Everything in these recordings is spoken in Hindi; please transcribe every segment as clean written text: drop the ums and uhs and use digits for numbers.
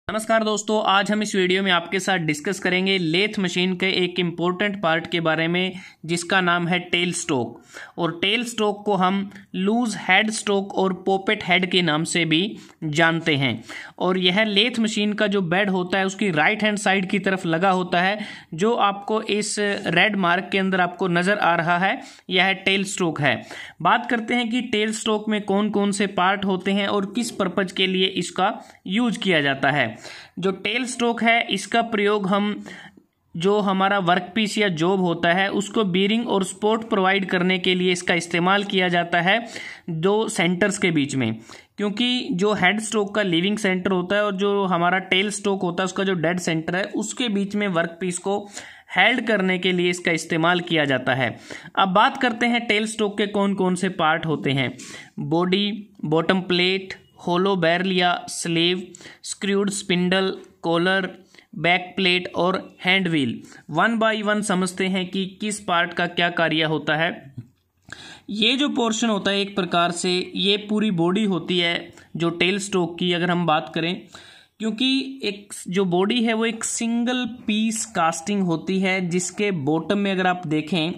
नमस्कार दोस्तों, आज हम इस वीडियो में आपके साथ डिस्कस करेंगे लेथ मशीन के एक इम्पोर्टेंट पार्ट के बारे में जिसका नाम है टेल स्टोक। और टेल स्टोक को हम लूज हेड स्टोक और पोपेट हेड के नाम से भी जानते हैं। और यह लेथ मशीन का जो बेड होता है उसकी राइट हैंड साइड की तरफ लगा होता है, जो आपको इस रेड मार्क के अंदर आपको नज़र आ रहा है, यह टेल स्टोक है। बात करते हैं कि टेल स्टोक में कौन कौन से पार्ट होते हैं और किस पर्पज के लिए इसका यूज किया जाता है। जो टेल स्टोक है इसका प्रयोग हम जो हमारा वर्कपीस या जॉब होता है उसको बीरिंग और सपोर्ट प्रोवाइड करने के लिए इसका इस्तेमाल किया जाता है दो सेंटर्स के बीच में। क्योंकि जो हेड स्टोक का लिविंग सेंटर होता है और जो हमारा टेल स्टोक होता है उसका जो डेड सेंटर है, उसके बीच में वर्कपीस को हेल्ड करने के लिए इसका इस्तेमाल किया जाता है। अब बात करते हैं टेल स्टोक के कौन कौन से पार्ट होते हैं। Body, bottom plate, hollow barrel या sleeve, screwed spindle, collar, back plate और hand wheel. One by one समझते हैं कि किस पार्ट का क्या कार्य होता है। ये जो पोर्शन होता है एक प्रकार से ये पूरी बॉडी होती है जो टेल स्टोक की, अगर हम बात करें, क्योंकि एक जो बॉडी है वो एक सिंगल पीस कास्टिंग होती है जिसके बॉटम में अगर आप देखें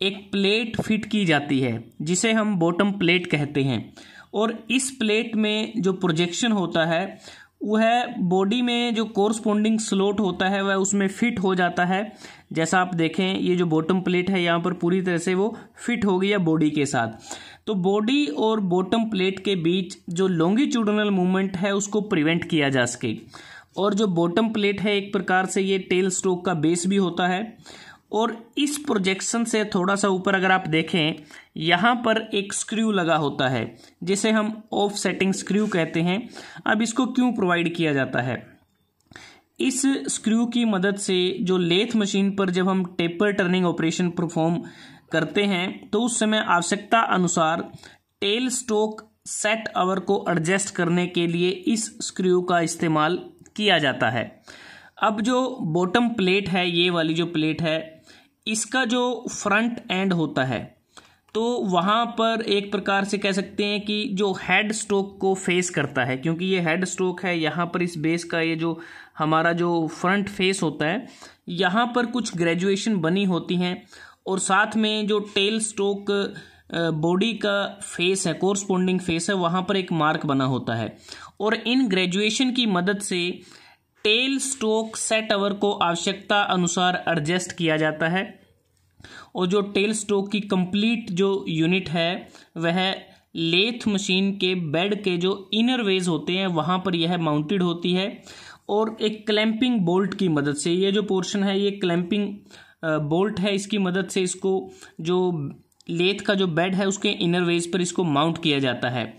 एक प्लेट फिट की जाती है जिसे हम बॉटम प्लेट कहते हैं। और इस प्लेट में जो प्रोजेक्शन होता है वह बॉडी में जो कोरस्पॉन्डिंग स्लॉट होता है वह उसमें फिट हो जाता है। जैसा आप देखें ये जो बॉटम प्लेट है यहाँ पर पूरी तरह से वो फिट हो गई है बॉडी के साथ। तो बॉडी और बॉटम प्लेट के बीच जो लॉन्गिट्यूडिनल मूवमेंट है उसको प्रिवेंट किया जा सके। और जो बॉटम प्लेट है एक प्रकार से ये टेल स्टोक का बेस भी होता है। और इस प्रोजेक्शन से थोड़ा सा ऊपर अगर आप देखें यहाँ पर एक स्क्रू लगा होता है जिसे हम ऑफ सेटिंग स्क्रू कहते हैं। अब इसको क्यों प्रोवाइड किया जाता है? इस स्क्रू की मदद से जो लेथ मशीन पर जब हम टेपर टर्निंग ऑपरेशन परफॉर्म करते हैं तो उस समय आवश्यकता अनुसार टेल स्टोक सेट आवर को एडजस्ट करने के लिए इस स्क्रू का इस्तेमाल किया जाता है। अब जो बॉटम प्लेट है, ये वाली जो प्लेट है, इसका जो फ्रंट एंड होता है तो वहाँ पर एक प्रकार से कह सकते हैं कि जो हेड स्टोक को फेस करता है, क्योंकि ये हेड स्टोक है, यहाँ पर इस बेस का ये जो हमारा जो फ्रंट फेस होता है यहाँ पर कुछ ग्रेजुएशन बनी होती हैं। और साथ में जो टेल स्टोक बॉडी का फेस है, कोरस्पॉन्डिंग फेस है, वहाँ पर एक मार्क बना होता है। और इन ग्रेजुएशन की मदद से टेल स्टोक सेट आवर को आवश्यकता अनुसार एडजस्ट किया जाता है। और जो टेल स्टोक की कंप्लीट जो यूनिट है वह लेथ मशीन के बेड के जो इनर वेज होते हैं वहाँ पर यह माउंटेड होती है। और एक क्लैंपिंग बोल्ट की मदद से ये जो पोर्शन है ये क्लैंपिंग बोल्ट है, इसकी मदद से इसको जो लेथ का जो बेड है उसके इनर वेज पर इसको माउंट किया जाता है।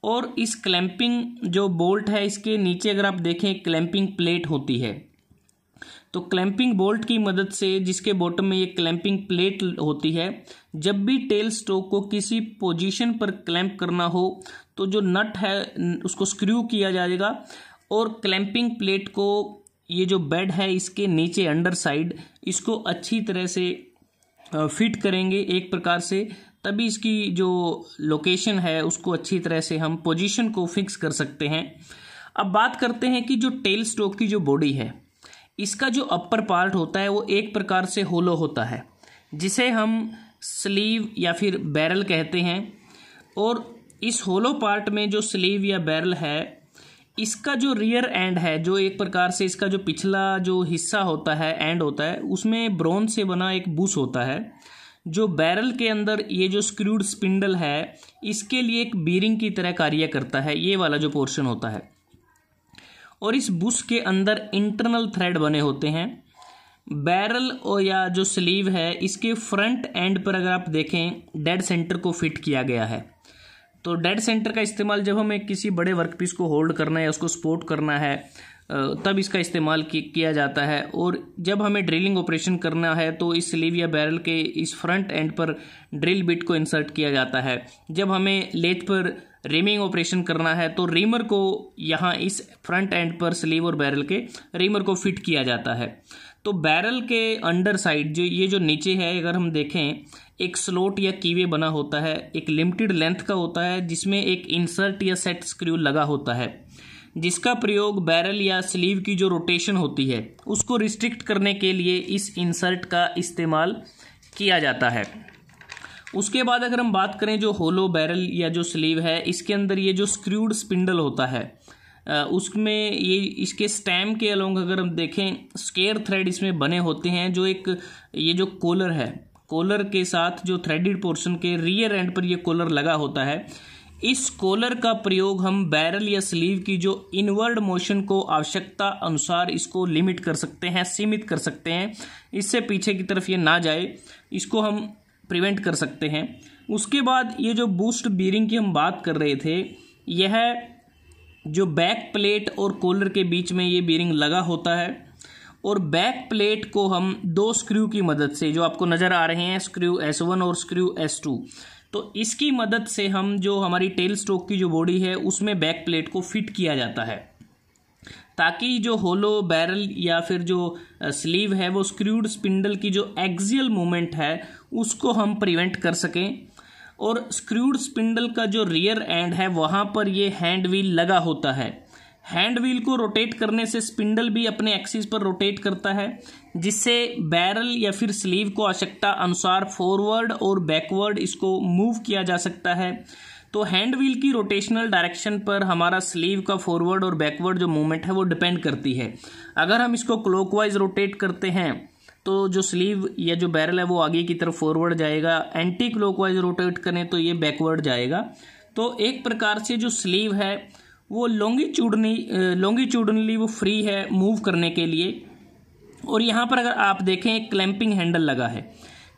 और इस क्लैंपिंग जो बोल्ट है इसके नीचे अगर आप देखें क्लैंपिंग प्लेट होती है। तो क्लैंपिंग बोल्ट की मदद से जिसके बॉटम में ये क्लैंपिंग प्लेट होती है, जब भी टेल स्टोक को किसी पोजीशन पर क्लैंप करना हो तो जो नट है उसको स्क्रू किया जाएगा और क्लैंपिंग प्लेट को ये जो बेड है इसके नीचे अंडर साइड इसको अच्छी तरह से फिट करेंगे एक प्रकार से, तभी इसकी जो लोकेशन है उसको अच्छी तरह से हम पोजीशन को फिक्स कर सकते हैं। अब बात करते हैं कि जो टेल स्टोक की जो बॉडी है इसका जो अपर पार्ट होता है वो एक प्रकार से होलो होता है जिसे हम स्लीव या फिर बैरल कहते हैं। और इस होलो पार्ट में जो स्लीव या बैरल है इसका जो रियर एंड है, जो एक प्रकार से इसका जो पिछला जो हिस्सा होता है एंड होता है, उसमें ब्रोंज से बना एक बुश होता है। जो बैरल के अंदर ये जो स्क्रूड स्पिंडल है इसके लिए एक बीरिंग की तरह कार्य करता है, ये वाला जो पोर्शन होता है। और इस बुश के अंदर इंटरनल थ्रेड बने होते हैं। बैरल और या जो स्लीव है इसके फ्रंट एंड पर अगर आप देखें डेड सेंटर को फिट किया गया है। तो डेड सेंटर का इस्तेमाल जब हमें किसी बड़े वर्कपीस को होल्ड करना है या उसको सपोर्ट करना है तब इसका इस्तेमाल किया जाता है। और जब हमें ड्रिलिंग ऑपरेशन करना है तो इस स्लीव या बैरल के इस फ्रंट एंड पर ड्रिल बिट को इंसर्ट किया जाता है। जब हमें लेथ पर रीमिंग ऑपरेशन करना है तो रीमर को यहाँ इस फ्रंट एंड पर स्लीव और बैरल के रीमर को फिट किया जाता है। तो बैरल के अंडर साइड जो ये जो नीचे है अगर हम देखें एक स्लॉट या कीवे बना होता है, एक लिमिटेड लेंथ का होता है जिसमें एक इंसर्ट या सेट स्क्रू लगा होता है। जिसका प्रयोग बैरल या स्लीव की जो रोटेशन होती है उसको रिस्ट्रिक्ट करने के लिए इस इंसर्ट का इस्तेमाल किया जाता है। उसके बाद अगर हम बात करें जो होलो बैरल या जो स्लीव है, इसके अंदर ये जो स्क्रूड स्पिंडल होता है उसमें ये इसके स्टैम के अलोंग अगर हम देखें स्केयर थ्रेड इसमें बने होते हैं। जो एक ये जो कॉलर है, कॉलर के साथ जो थ्रेडेड पोर्शन के रियर एंड पर ये कॉलर लगा होता है, इस कॉलर का प्रयोग हम बैरल या स्लीव की जो इनवर्ड मोशन को आवश्यकता अनुसार इसको लिमिट कर सकते हैं, सीमित कर सकते हैं, इससे पीछे की तरफ ये ना जाए, इसको हम प्रिवेंट कर सकते हैं। उसके बाद ये जो बूस्ट बीयरिंग की हम बात कर रहे थे, यह जो बैक प्लेट और कॉलर के बीच में ये बीयरिंग लगा होता है और बैक प्लेट को हम 2 स्क्रू की मदद से, जो आपको नज़र आ रहे हैं स्क्रू S1 और स्क्रू S2, तो इसकी मदद से हम जो हमारी टेल स्टोक की जो बॉडी है उसमें बैक प्लेट को फिट किया जाता है, ताकि जो होलो बैरल या फिर जो स्लीव है वो स्क्रूड स्पिंडल की जो एक्सियल मूवमेंट है उसको हम प्रिवेंट कर सकें। और स्क्रूड स्पिंडल का जो रियर एंड है वहाँ पर ये हैंड व्हील लगा होता है। हैंड व्हील को रोटेट करने से स्पिंडल भी अपने एक्सिस पर रोटेट करता है, जिससे बैरल या फिर स्लीव को आवश्यकता अनुसार फॉरवर्ड और बैकवर्ड इसको मूव किया जा सकता है। तो हैंड व्हील की रोटेशनल डायरेक्शन पर हमारा स्लीव का फॉरवर्ड और बैकवर्ड जो मूवमेंट है वो डिपेंड करती है। अगर हम इसको क्लॉकवाइज रोटेट करते हैं तो जो स्लीव या जो बैरल है वो आगे की तरफ फॉरवर्ड जाएगा, एंटी क्लॉकवाइज रोटेट करें तो ये बैकवर्ड जाएगा। तो एक प्रकार से जो स्लीव है वो लॉन्गिट्यूडनली वो फ्री है मूव करने के लिए। और यहाँ पर अगर आप देखें एक क्लैंपिंग हैंडल लगा है।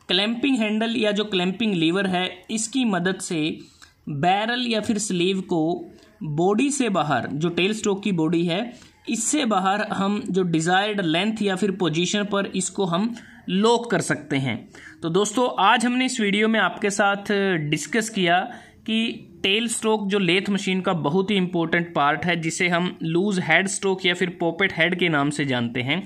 क्लैंपिंग हैंडल या जो क्लैंपिंग लीवर है, इसकी मदद से बैरल या फिर स्लीव को बॉडी से बाहर, जो टेल स्टोक की बॉडी है इससे बाहर हम जो डिज़ायर्ड लेंथ या फिर पोजीशन पर इसको हम लॉक कर सकते हैं। तो दोस्तों आज हमने इस वीडियो में आपके साथ डिस्कस किया कि टेल स्टोक जो लेथ मशीन का बहुत ही इंपॉर्टेंट पार्ट है, जिसे हम लूज हेड स्टोक या फिर पॉपेट हेड के नाम से जानते हैं,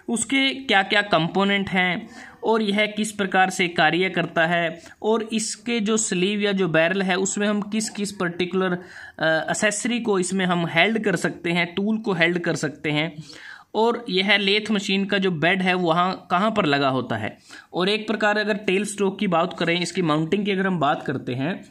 उसके क्या क्या कंपोनेंट हैं और यह किस प्रकार से कार्य करता है, और इसके जो स्लीव या जो बैरल है उसमें हम किस किस पर्टिकुलर एक्सेसरी को इसमें हम हेल्ड कर सकते हैं, टूल को हेल्ड कर सकते हैं, और यह लेथ मशीन का जो बेड है वहाँ कहाँ पर लगा होता है। और एक प्रकार अगर टेल स्टोक की बात करें, इसकी माउंटिंग की अगर हम बात करते हैं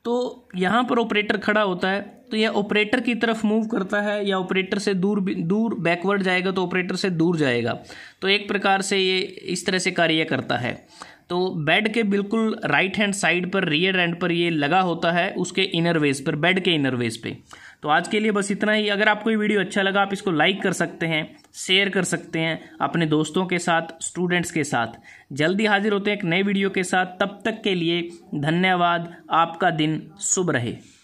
तो यहाँ पर ऑपरेटर खड़ा होता है, तो यह ऑपरेटर की तरफ मूव करता है या ऑपरेटर से दूर बैकवर्ड जाएगा तो ऑपरेटर से दूर जाएगा। तो एक प्रकार से ये इस तरह से कार्य करता है। तो बेड के बिल्कुल राइट हैंड साइड पर रियर एंड पर ये लगा होता है, उसके इनर वेज पर, बेड के इनर वेज पे। तो आज के लिए बस इतना ही। अगर आपको ये वीडियो अच्छा लगा आप इसको लाइक कर सकते हैं, शेयर कर सकते हैं अपने दोस्तों के साथ, स्टूडेंट्स के साथ। जल्दी हाजिर होते हैं एक नए वीडियो के साथ, तब तक के लिए धन्यवाद। आपका दिन शुभ रहे।